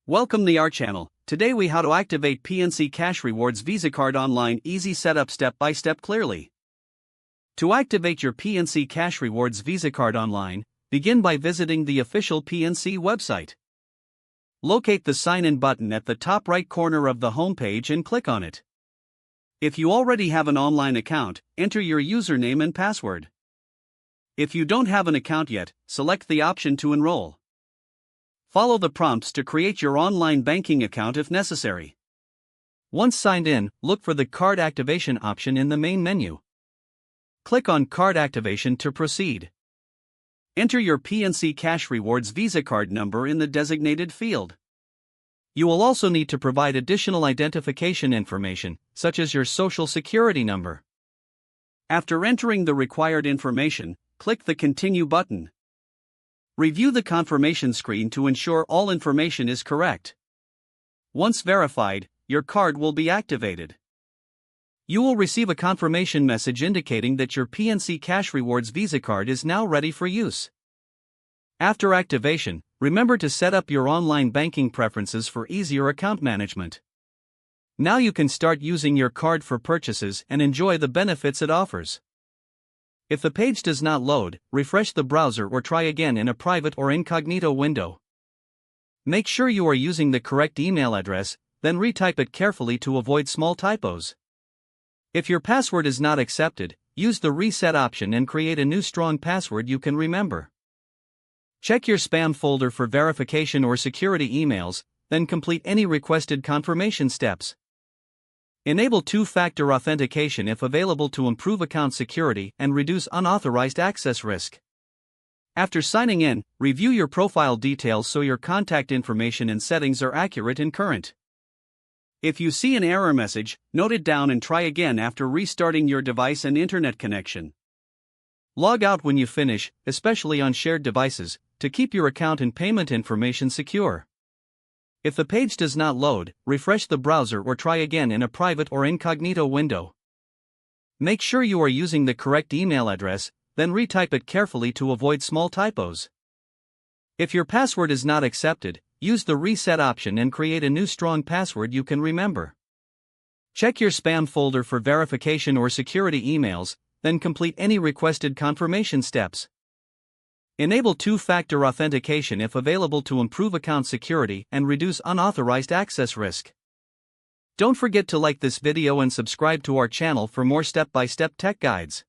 Welcome to our channel. Today we how to activate PNC Cash Rewards Visa card online. Easy setup, step by step, clearly. To activate your PNC Cash Rewards Visa card online, begin by visiting the official PNC website. Locate the sign in button at the top right corner of the homepage and click on it. If you already have an online account, enter your username and password. If you don't have an account yet, select the option to enroll. Follow the prompts to create your online banking account if necessary. Once signed in, look for the card activation option in the main menu. Click on Card Activation to proceed. Enter your PNC Cash Rewards Visa card number in the designated field. You will also need to provide additional identification information, such as your social security number. After entering the required information, click the Continue button. Review the confirmation screen to ensure all information is correct. Once verified, your card will be activated. You will receive a confirmation message indicating that your PNC Cash Rewards Visa card is now ready for use. After activation, remember to set up your online banking preferences for easier account management. Now you can start using your card for purchases and enjoy the benefits it offers. If the page does not load, refresh the browser or try again in a private or incognito window. Make sure you are using the correct email address, then retype it carefully to avoid small typos. If your password is not accepted, use the reset option and create a new strong password you can remember. Check your spam folder for verification or security emails, then complete any requested confirmation steps. Enable two-factor authentication if available to improve account security and reduce unauthorized access risk. After signing in, review your profile details so your contact information and settings are accurate and current. If you see an error message, note it down and try again after restarting your device and internet connection. Log out when you finish, especially on shared devices, to keep your account and payment information secure. If the page does not load, refresh the browser or try again in a private or incognito window. Make sure you are using the correct email address, then retype it carefully to avoid small typos. If your password is not accepted, use the reset option and create a new strong password you can remember. Check your spam folder for verification or security emails, then complete any requested confirmation steps. Enable two-factor authentication if available to improve account security and reduce unauthorized access risk. Don't forget to like this video and subscribe to our channel for more step-by-step tech guides.